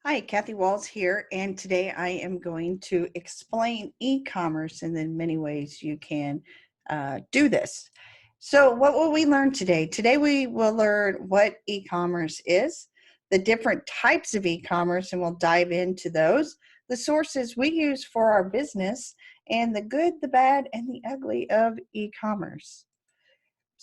Hi, Kathy Walls here, and today I am going to explain e-commerce and the many ways you can do this. So what will we learn today? Today we will learn what e-commerce is, the different types of e-commerce, and we'll dive into those, the sources we use for our business, and the good, the bad, and the ugly of e-commerce.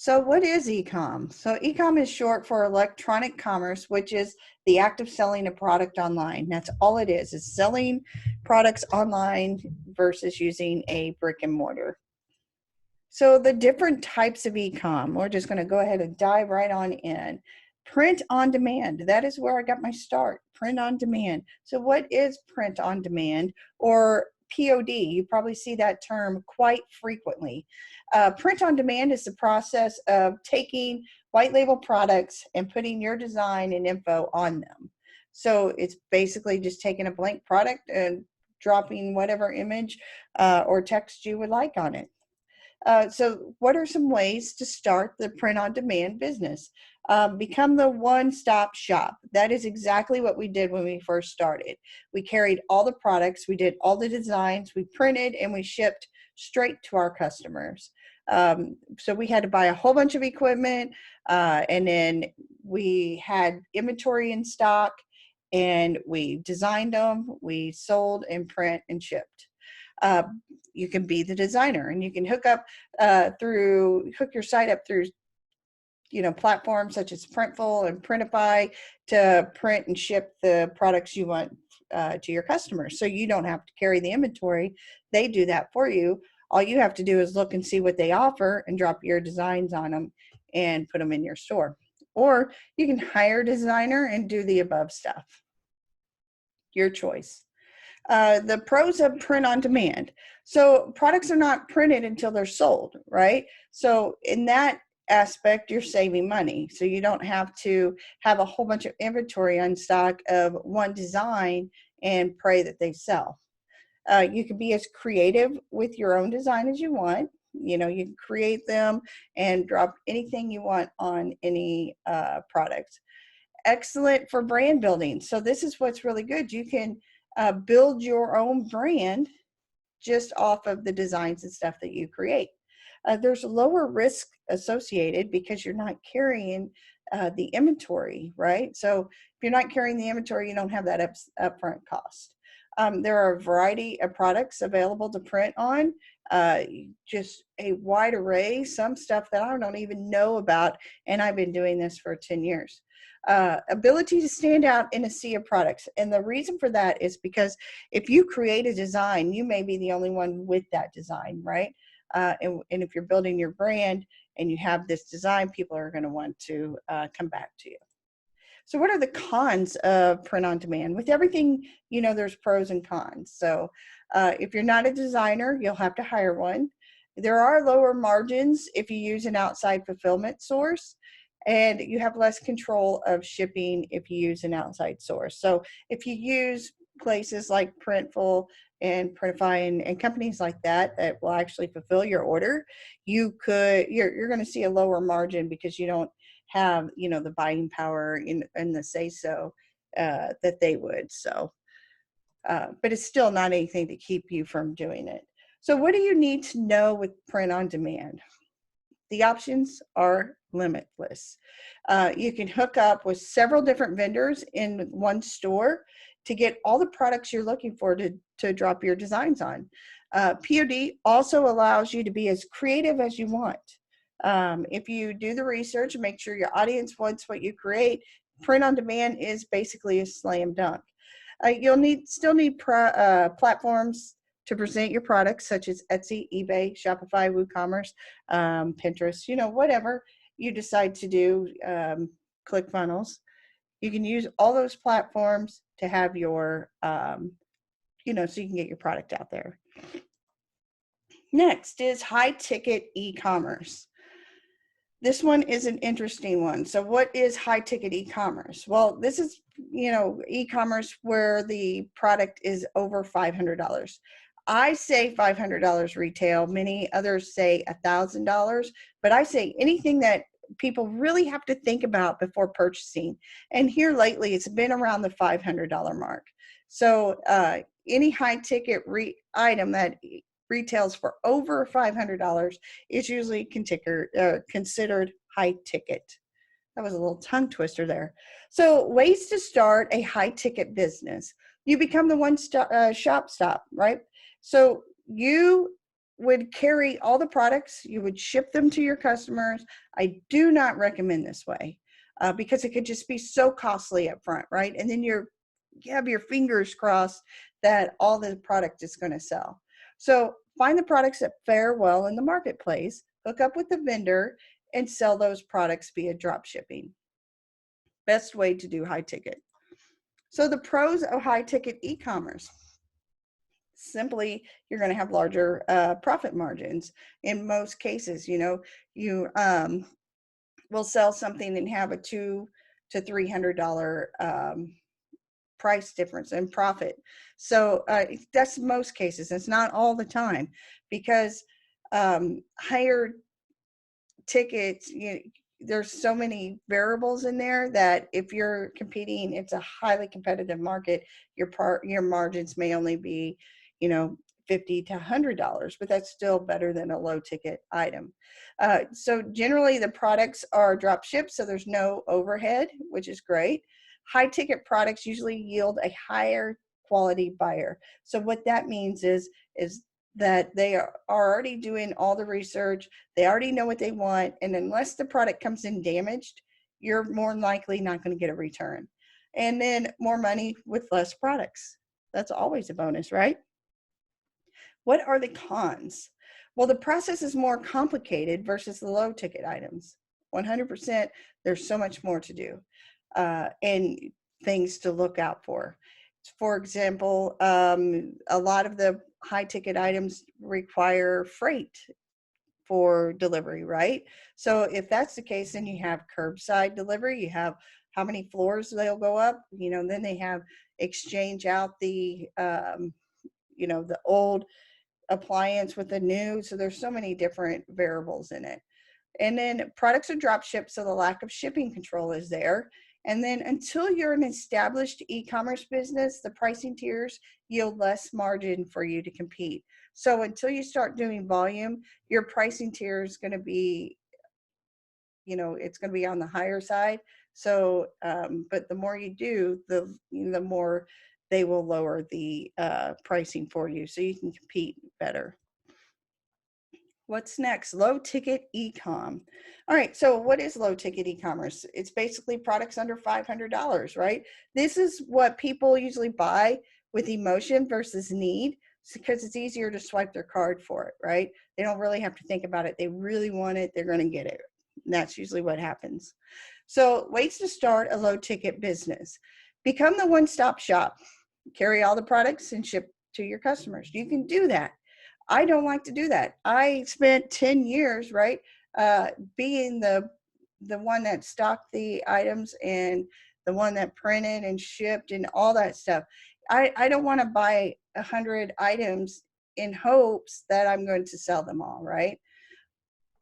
So what is e-com? So e-com is short for electronic commerce, which is the act of selling a product online. That's all it is selling products online versus using a brick and mortar. So the different types of e-com, we're just going to go ahead and dive right on in. Print on demand, that is where I got my start, print on demand. So what is print on demand, or POD? You probably see that term quite frequently. Print on demand is the process of taking white label products and putting your design and info on them. So it's basically just taking a blank product and dropping whatever image or text you would like on it. So what are some ways to start the print-on-demand business? Become the one-stop shop. That is exactly what we did when we first started. We carried all the products, we did all the designs, we printed, and we shipped straight to our customers. So we had to buy a whole bunch of equipment, and then we had inventory in stock, and we designed them, we sold and print and shipped. You can be the designer, and you can hook your site up through platforms such as Printful and Printify to print and ship the products you want to your customers. So you don't have to carry the inventory. They do that for you. All you have to do is look and see what they offer and drop your designs on them and put them in your store. Or you can hire a designer and do the above stuff. Your choice. The pros of print on demand. So products are not printed until they're sold, right? So in that aspect, you're saving money. So you don't have to have a whole bunch of inventory on stock of one design and pray that they sell. You can be as creative with your own design as you want. You can create them and drop anything you want on any product. Excellent for brand building. So this is what's really good. You can build your own brand just off of the designs and stuff that you create. There's lower risk associated because you're not carrying the inventory, right? So if you're not carrying the inventory, you don't have that upfront cost. There are a variety of products available to print on, just a wide array, some stuff that I don't even know about, and I've been doing this for 10 years. Ability to stand out in a sea of products. And the reason for that is because if you create a design, you may be the only one with that design, right? And if you're building your brand and you have this design, people are going to want to come back to you. So what are the cons of print on demand? With everything, there's pros and cons. So if you're not a designer, you'll have to hire one. There are lower margins if you use an outside fulfillment source, and you have less control of shipping if you use an outside source. So if you use places like Printful and Printify and companies like that will actually fulfill your order, you're going to see a lower margin because you don't have the buying power in the say so that they would. So but it's still not anything to keep you from doing it. So what do you need to know with print on demand? The options are limitless. You can hook up with several different vendors in one store to get all the products you're looking for to drop your designs on. POD also allows you to be as creative as you want. If you do the research and make sure your audience wants what you create, print on demand is basically a slam dunk. You'll still need platforms to present your products, such as Etsy, eBay, Shopify, WooCommerce, Pinterest, whatever you decide to do, ClickFunnels. You can use all those platforms to have your, so you can get your product out there. Next is high ticket e-commerce. This one is an interesting one. So what is high ticket e-commerce? Well, this is, e-commerce where the product is over $500. I say $500 retail. Many others say $1,000, but I say anything that people really have to think about before purchasing. And here lately, it's been around the $500 mark. So any high ticket item that retails for over $500 is usually considered high ticket. That was a little tongue twister there. So ways to start a high ticket business. You become the shop stop, right? So you would carry all the products, you would ship them to your customers. I do not recommend this way because it could just be so costly up front, right? And then you have your fingers crossed that all the product is going to sell. So find the products that fare well in the marketplace, hook up with the vendor, and sell those products via drop shipping. Best way to do high ticket. So the pros of high ticket e-commerce. Simply, you're going to have larger profit margins. In most cases, you will sell something and have a $200 to $300 price difference in profit. So that's most cases. It's not all the time, because higher tickets, there's so many variables in there that if you're competing, it's a highly competitive market. Your margins may only be, $50 to $100, but that's still better than a low ticket item. So generally the products are drop shipped, so there's no overhead, which is great. High ticket products usually yield a higher quality buyer. So what that means is that they are already doing all the research, they already know what they want, and unless the product comes in damaged, you're more than likely not going to get a return. And then more money with less products. That's always a bonus, right? What are the cons? Well, the process is more complicated versus the low ticket items. 100%, there's so much more to do and things to look out for. For example, a lot of the high ticket items require freight for delivery, right? So if that's the case, then you have curbside delivery, you have how many floors they'll go up, then they have exchange out the old appliance with the new. So there's so many different variables in it. And then products are drop shipped, so the lack of shipping control is there. And then until you're an established e-commerce business, the pricing tiers yield less margin for you to compete. So until you start doing volume, your pricing tier is going to be, it's going to be on the higher side. So, but the more you do, the more they will lower the pricing for you, so you can compete better. What's next? Low ticket e-com. All right, so what is low ticket e-commerce? It's basically products under $500, right? This is what people usually buy with emotion versus need, because it's easier to swipe their card for it, right? They don't really have to think about it. They really want it, they're going to get it. And that's usually what happens. So ways to start a low ticket business. Become the one-stop shop. Carry all the products and ship to your customers. You can do that. I don't like to do that. I spent 10 years, right, being the one that stocked the items and the one that printed and shipped and all that stuff. I don't want to buy 100 items in hopes that I'm going to sell them all, right?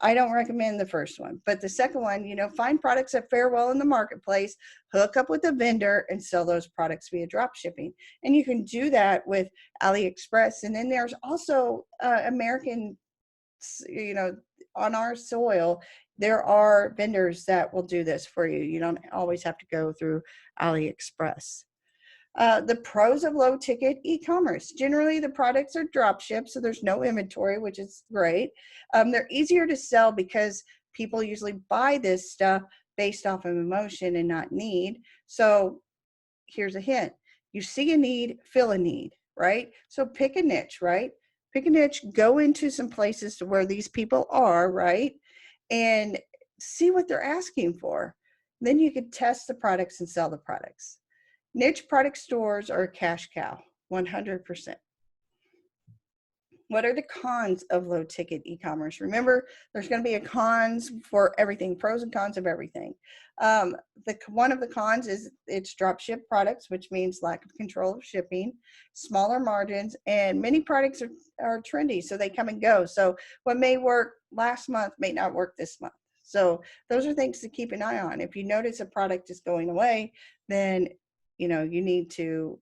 I don't recommend the first one, but the second one, find products that fare well in the marketplace, hook up with a vendor and sell those products via drop shipping. And you can do that with AliExpress. And then there's also American, on our soil, there are vendors that will do this for you. You don't always have to go through AliExpress. The pros of low ticket e-commerce. Generally, the products are drop shipped, so there's no inventory, which is great. They're easier to sell because people usually buy this stuff based off of emotion and not need. So here's a hint. You see a need, fill a need, right? So pick a niche, right? Pick a niche, go into some places to where these people are, right? And see what they're asking for. Then you could test the products and sell the products. Niche product stores are a cash cow, 100%. What are the cons of low ticket e-commerce? Remember, there's going to be a cons for everything, pros and cons of everything. One of the cons is it's drop ship products, which means lack of control of shipping, smaller margins, and many products are trendy, so they come and go. So what may work last month may not work this month. So those are things to keep an eye on. If you notice a product is going away, then you need to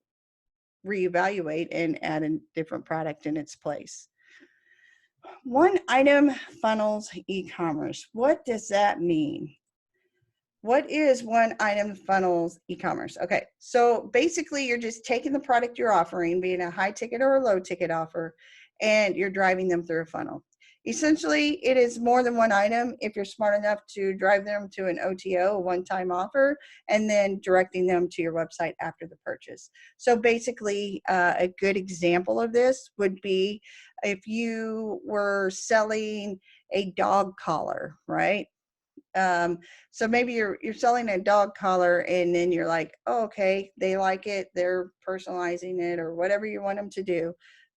reevaluate and add a different product in its place. One item funnels e-commerce. What does that mean? What is one item funnels e-commerce? Okay, so basically you're just taking the product you're offering, being a high ticket or a low ticket offer, and you're driving them through a funnel. Essentially, it is more than one item if you're smart enough to drive them to an OTO, a one-time offer, and then directing them to your website after the purchase. So basically, a good example of this would be if you were selling a dog collar, right? So maybe you're selling a dog collar, and then you're like, oh, okay, they like it, they're personalizing it, or whatever you want them to do.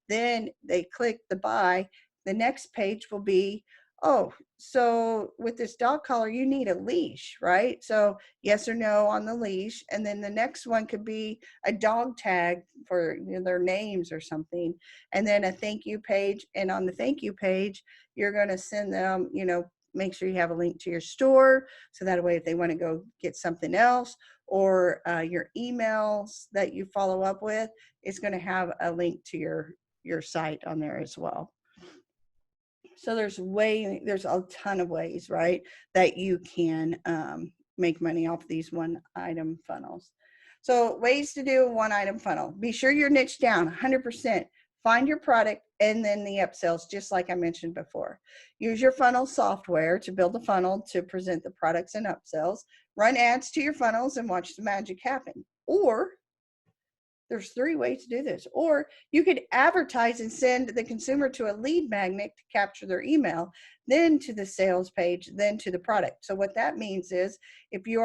Then they click the buy. The next page will be, oh, so with this dog collar, you need a leash, right? So yes or no on the leash. And then the next one could be a dog tag for their names or something. And then a thank you page. And on the thank you page, you're going to send them, make sure you have a link to your store, so that way if they want to go get something else, or your emails that you follow up with, it's going to have a link to your site on there as well. So there's a ton of ways, right, that you can make money off these one item funnels. So ways to do a one item funnel: be sure you're niched down 100%. Find your product and then the upsells, just like I mentioned before. Use your funnel software to build a funnel to present the products and upsells. Run ads to your funnels and watch the magic happen. Or there's 3 ways to do this. Or you could advertise and send the consumer to a lead magnet to capture their email, then to the sales page, then to the product. So what that means is if you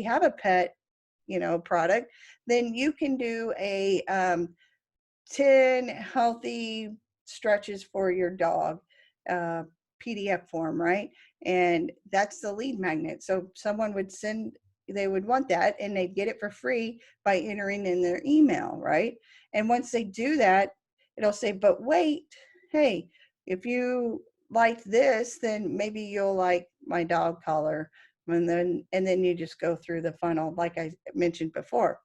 have a pet, product, then you can do a 10 healthy stretches for your dog PDF form, right? And that's the lead magnet. So someone they would want that, and they'd get it for free by entering in their email, right? And once they do that, it'll say, but wait, hey, if you like this, then maybe you'll like my dog collar. And then you just go through the funnel like I mentioned before.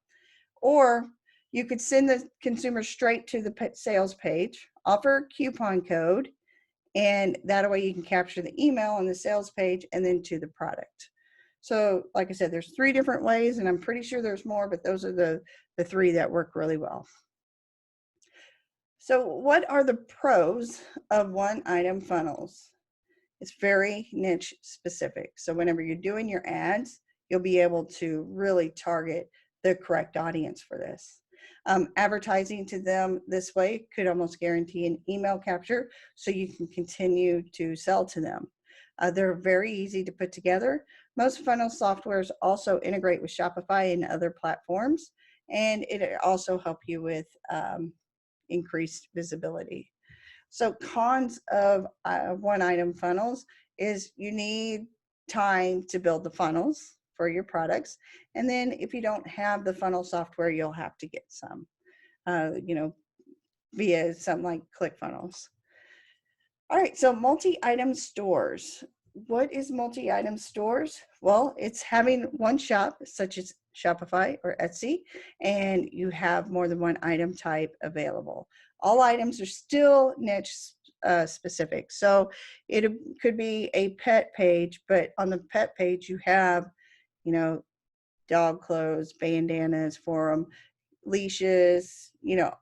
Or you could send the consumer straight to the sales page, offer a coupon code, and that way you can capture the email on the sales page and then to the product. So like I said, there's 3 different ways, and I'm pretty sure there's more, but those are the 3 that work really well. So what are the pros of one item funnels? It's very niche specific. So whenever you're doing your ads, you'll be able to really target the correct audience for this. Advertising to them this way could almost guarantee an email capture, so you can continue to sell to them. They're very easy to put together. Most funnel softwares also integrate with Shopify and other platforms, and it also help you with increased visibility. So cons of one item funnels is you need time to build the funnels for your products. And then if you don't have the funnel software, you'll have to get some, via something like ClickFunnels. All right, so multi-item stores. What is multi-item stores? Well, it's having one shop, such as Shopify or Etsy, and you have more than one item type available. All items are still niche specific. So it could be a pet page, but on the pet page you have, dog clothes, bandanas for them, leashes,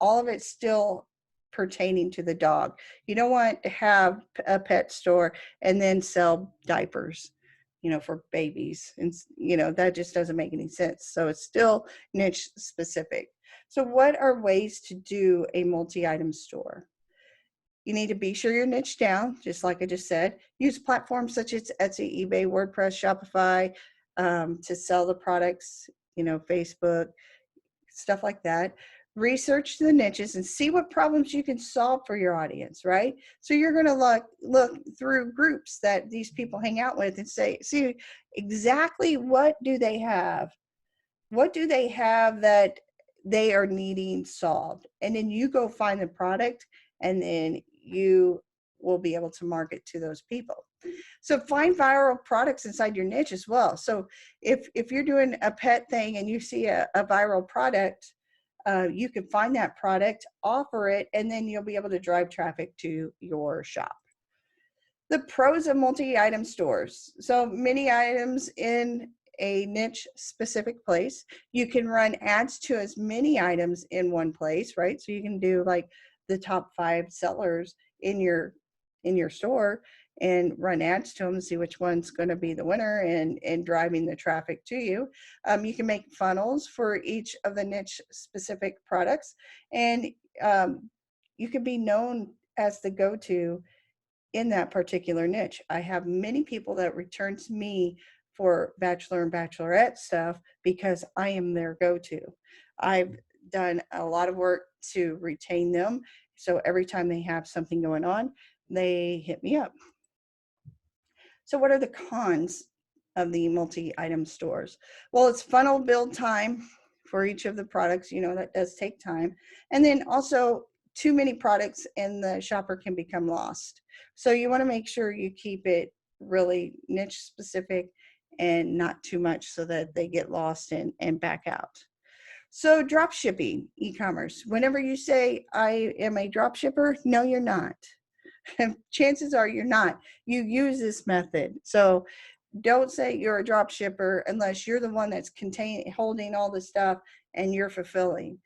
all of it's still pertaining to the dog. You don't want to have a pet store and then sell diapers, for babies. And, that just doesn't make any sense. So it's still niche specific. So what are ways to do a multi-item store? You need to be sure you're niche down, just like I just said. Use platforms such as Etsy, eBay, WordPress, Shopify to sell the products, Facebook, stuff like that. Research the niches and see what problems you can solve for your audience, right? So you're going to look through groups that these people hang out with and see exactly what do they have? What do they have that they are needing solved? And then you go find the product, and then you will be able to market to those people. So find viral products inside your niche as well. So if you're doing a pet thing and you see a viral product, you can find that product, offer it, and then you'll be able to drive traffic to your shop. The pros of multi-item stores. So many items in a niche specific place. You can run ads to as many items in one place, right? So you can do like the top 5 sellers in your store and run ads to them and see which one's going to be the winner and driving the traffic to you. You can make funnels for each of the niche specific products, and you can be known as the go-to in that particular niche. I have many people that return to me for bachelor and bachelorette stuff because I am their go-to. I've done a lot of work to retain them. So every time they have something going on, they hit me up. So what are the cons of the multi-item stores? Well, it's funnel build time for each of the products. You know, that does take time. And then also too many products and the shopper can become lost. So you want to make sure you keep it really niche specific and not too much so that they get lost and back out. So drop shipping, e-commerce. Whenever you say, I am a drop shipper, no, you're not. Chances are you're not. You use this method. So don't say you're a drop shipper unless you're the one that's holding all the stuff and you're fulfilling.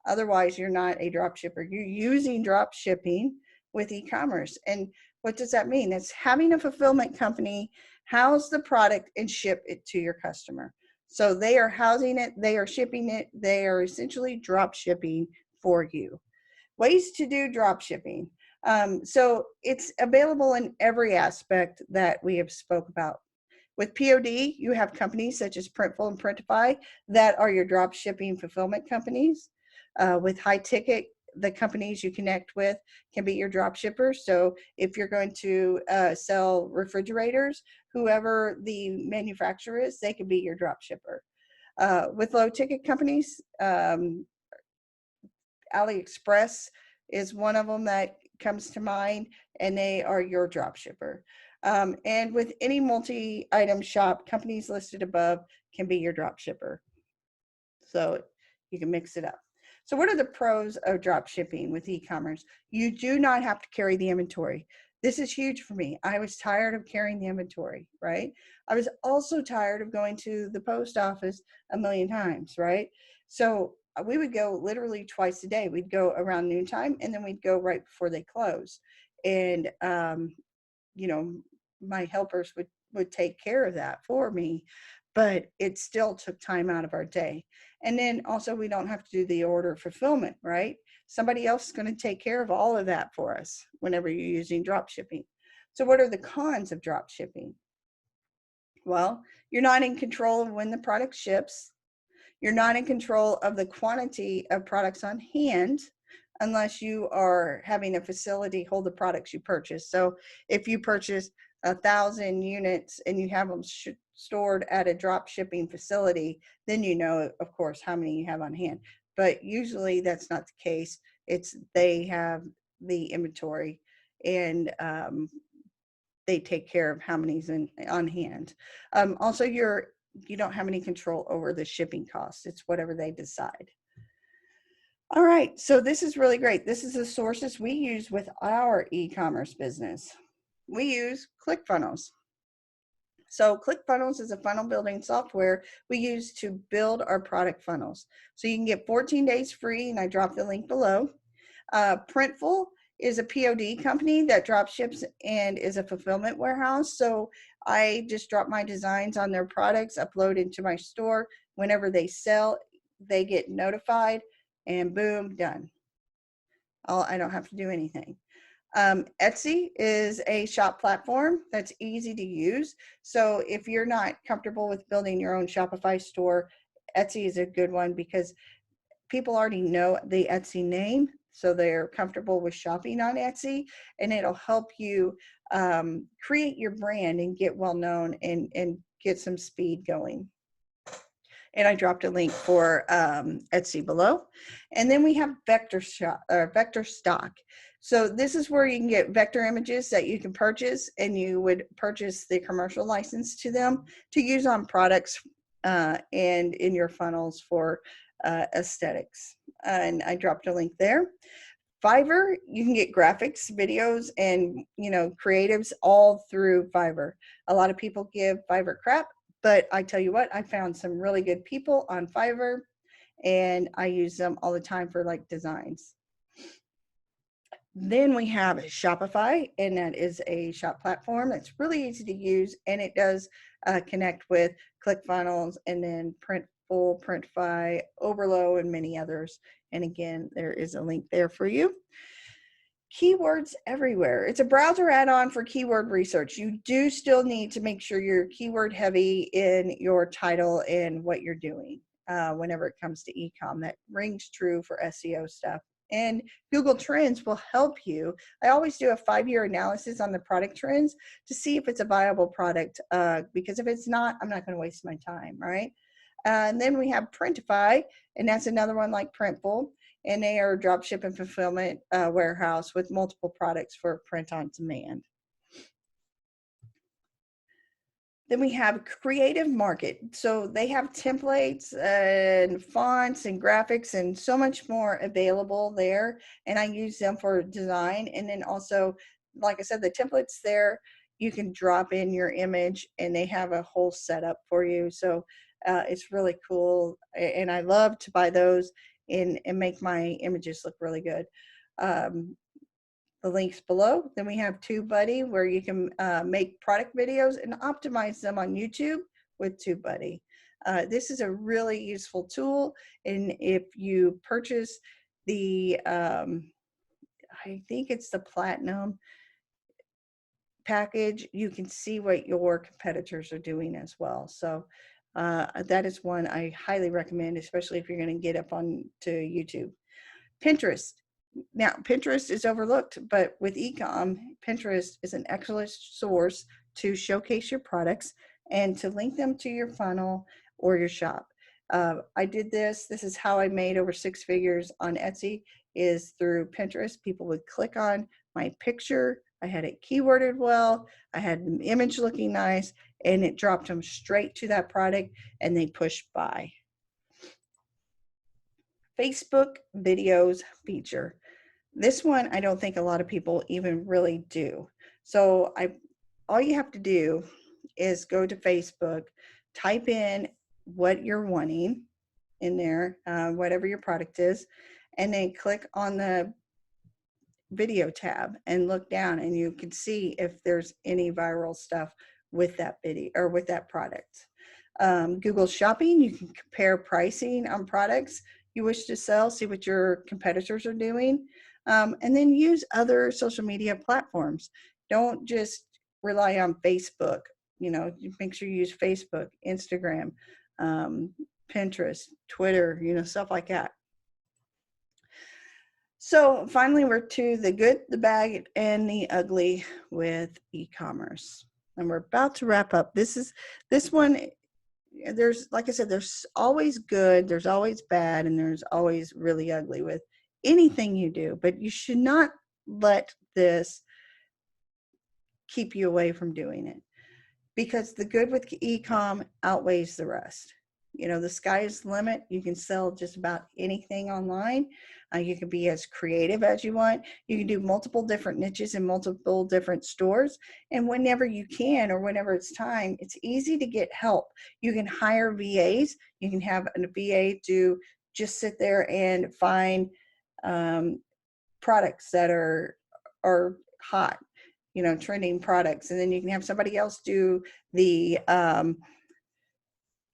Otherwise, you're not a drop shipper. You're using drop shipping with e-commerce. And what does that mean? It's having a fulfillment company house the product and ship it to your customer. So they are housing it, they are shipping it, they are essentially drop shipping for you. Ways to do drop shipping. So it's available in every aspect that we have spoke about. With POD, you have companies such as Printful and Printify that are your drop shipping fulfillment companies. With high ticket, the companies you connect with can be your drop shippers. So if you're going to sell refrigerators, whoever the manufacturer is, they can be your drop shipper. With low ticket companies, AliExpress is one of them that comes to mind, and they are your drop shipper. And with any multi-item shop, companies listed above can be your drop shipper. So you can mix it up. So what are the pros of drop shipping with e-commerce? You do not have to carry the inventory. This is huge for me. I was tired of carrying the inventory, right? I was also tired of going to the post office a million times, right? So we would go literally twice a day. We'd go around noontime and then we'd go right before they close. And, you know, my helpers would take care of that for me, but it still took time out of our day. And then also we don't have to do the order fulfillment, right? Somebody else is going to take care of all of that for us whenever you're using drop shipping. So what are the cons of drop shipping? Well, you're not in control of when the product ships. You're not in control of the quantity of products on hand unless you are having a facility hold the products you purchase. So if you purchase 1,000 units and you have them stored at a drop shipping facility, then you know, of course, how many you have on hand. But usually that's not the case. It's they have the inventory and they take care of how many's on hand. Also, you don't have any control over the shipping costs. It's whatever they decide. All right, so this is really great. This is the sources we use with our e-commerce business. We use ClickFunnels. So ClickFunnels is a funnel building software we use to build our product funnels. So you can get 14 days free, and I dropped the link below. Printful is a POD company that drop ships and is a fulfillment warehouse. So I just drop my designs on their products, upload into my store. Whenever they sell, they get notified and boom, done. I don't have to do anything. Etsy is a shop platform that's easy to use. So if you're not comfortable with building your own Shopify store, Etsy is a good one because people already know the Etsy name, so they're comfortable with shopping on Etsy, and it'll help you create your brand and get well known and get some speed going. And I dropped a link for Etsy below. And then we have Vector Stock. So this is where you can get vector images that you can purchase, and you would purchase the commercial license to them to use on products and in your funnels for aesthetics. And I dropped a link there. Fiverr, you can get graphics, videos, and creatives all through Fiverr. A lot of people give Fiverr crap, but I tell you what, I found some really good people on Fiverr, and I use them all the time for like designs. Then we have Shopify, and that is a shop platform that's really easy to use, and it does connect with ClickFunnels and then Printful, Printify, Oberlo, and many others. And again, there is a link there for you. Keywords everywhere. It's a browser add-on for keyword research. You do still need to make sure you're keyword heavy in your title and what you're doing whenever it comes to e-com. That rings true for SEO stuff. And Google Trends will help you. I always do a 5-year analysis on the product trends to see if it's a viable product, because if it's not, I'm not going to waste my time, right? And then we have Printify, and that's another one like Printful, and they are a dropship and fulfillment warehouse with multiple products for print on demand. Then we have Creative Market. So they have templates and fonts and graphics and so much more available there. And I use them for design. And then also, like I said, the templates there, you can drop in your image and they have a whole setup for you. So it's really cool. And I love to buy those and make my images look really good. The links below. Then we have TubeBuddy, where you can make product videos and optimize them on YouTube with TubeBuddy. This is a really useful tool, and if you purchase the, I think it's the Platinum package, you can see what your competitors are doing as well. So that is one I highly recommend, especially if you're going to get up on to YouTube. Pinterest. Now, Pinterest is overlooked, but with e-com, Pinterest is an excellent source to showcase your products and to link them to your funnel or your shop. I did this. This is how I made over 6 figures on Etsy, is through Pinterest. People would click on my picture. I had it keyworded well. I had the image looking nice, and it dropped them straight to that product, and they pushed buy. Facebook videos feature. This one, I don't think a lot of people even really do. So all you have to do is go to Facebook, type in what you're wanting in there, whatever your product is, and then click on the video tab and look down, and you can see if there's any viral stuff with that video or with that product. Google Shopping, you can compare pricing on products you wish to sell, see what your competitors are doing, and then use other social media platforms. Don't just rely on Facebook. Make sure you use Facebook, Instagram, Pinterest, Twitter, stuff like that. So finally, we're to the good, the bad, and the ugly with e-commerce. And we're about to wrap up. This one, like I said, there's always good, there's always bad, and there's always really ugly with anything you do. But you should not let this keep you away from doing it, because the good with e-com outweighs the rest. The sky is the limit. You can sell just about anything online. You can be as creative as you want. You can do multiple different niches in multiple different stores. And whenever you can, or whenever it's time, it's easy to get help. You can hire VAs. You can have a VA to just sit there and find products that are hot, trending products. And then you can have somebody else do the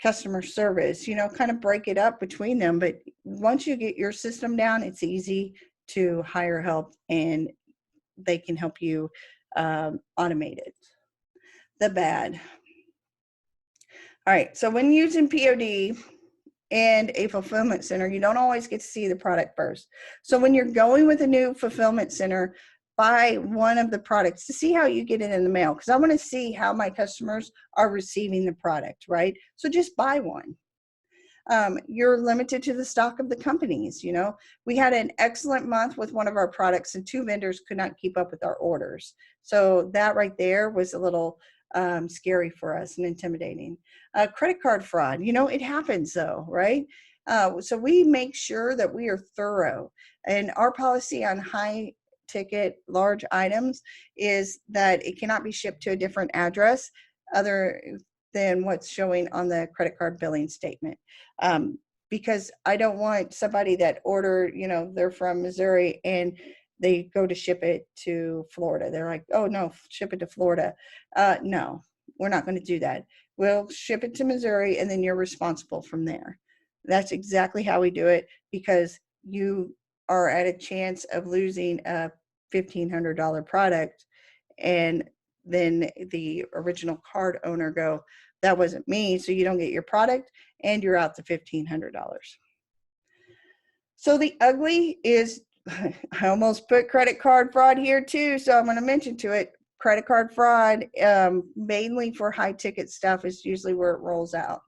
customer service, kind of break it up between them. But once you get your system down, it's easy to hire help, and they can help you automate it. The bad. All right, so when using POD and a fulfillment center, you don't always get to see the product first. So when you're going with a new fulfillment center, buy one of the products to see how you get it in the mail, because I want to see how my customers are receiving the product, right? So just buy one. You're limited to the stock of the companies. You know, we had an excellent month with one of our products and 2 vendors could not keep up with our orders. So that right there was a little scary for us and intimidating. Credit card fraud, you know, it happens though, right? So we make sure that we are thorough, and our policy on high ticket large items is that it cannot be shipped to a different address other than what's showing on the credit card billing statement. Because I don't want somebody that ordered, you know, they're from Missouri and they go to ship it to Florida. They're like, oh no, ship it to Florida. No, we're not going to do that. We'll ship it to Missouri and then you're responsible from there. That's exactly how we do it, because you are at a chance of losing a $1,500 product, and then the original card owner go, that wasn't me, so you don't get your product and you're out the $1,500. So the ugly is, I almost put credit card fraud here too, so I'm going to mention to it. Credit card fraud, mainly for high ticket stuff, is usually where it rolls out.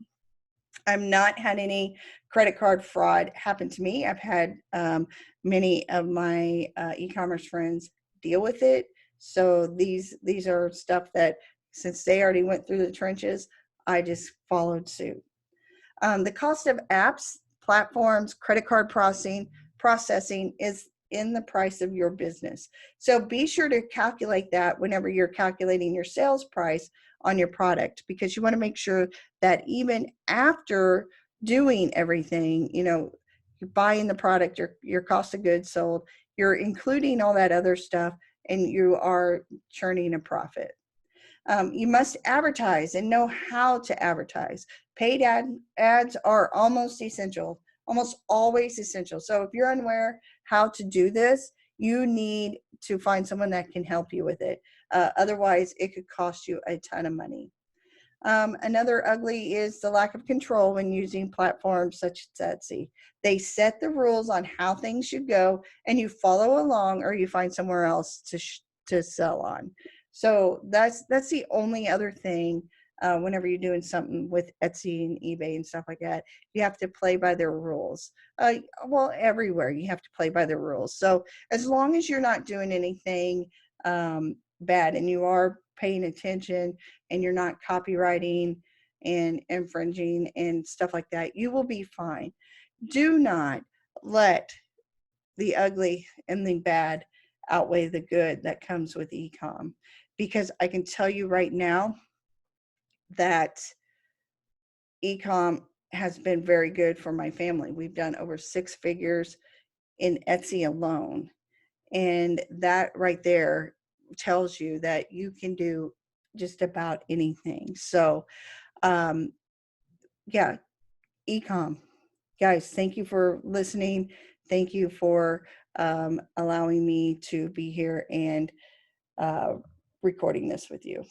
I've not had any credit card fraud happen to me. I've had many of my e-commerce friends deal with it. So these are stuff that, since they already went through the trenches, I just followed suit. The cost of apps, platforms, credit card processing is in the price of your business. So be sure to calculate that whenever you're calculating your sales price on your product, because you want to make sure that even after doing everything, you know, you're buying the product, your cost of goods sold, you're including all that other stuff, and you are churning a profit. You must advertise and know how to advertise. Paid ads are almost essential, almost always essential. So if you're unaware how to do this, you need to find someone that can help you with it. Otherwise, it could cost you a ton of money. Another ugly is the lack of control when using platforms such as Etsy. They set the rules on how things should go, and you follow along, or you find somewhere else to sell on. So that's the only other thing. Whenever you're doing something with Etsy and eBay and stuff like that, you have to play by their rules. Well, everywhere you have to play by the rules. So as long as you're not doing anything bad, and you are paying attention, and you're not copywriting and infringing and stuff like that, you will be fine. Do not let the ugly and the bad outweigh the good that comes with e-com, because I can tell you right now that e-com has been very good for my family. We've done over 6 figures in Etsy alone, and that right there tells you that you can do just about anything. So yeah, e-com. Guys, thank you for listening. Thank you for allowing me to be here and recording this with you.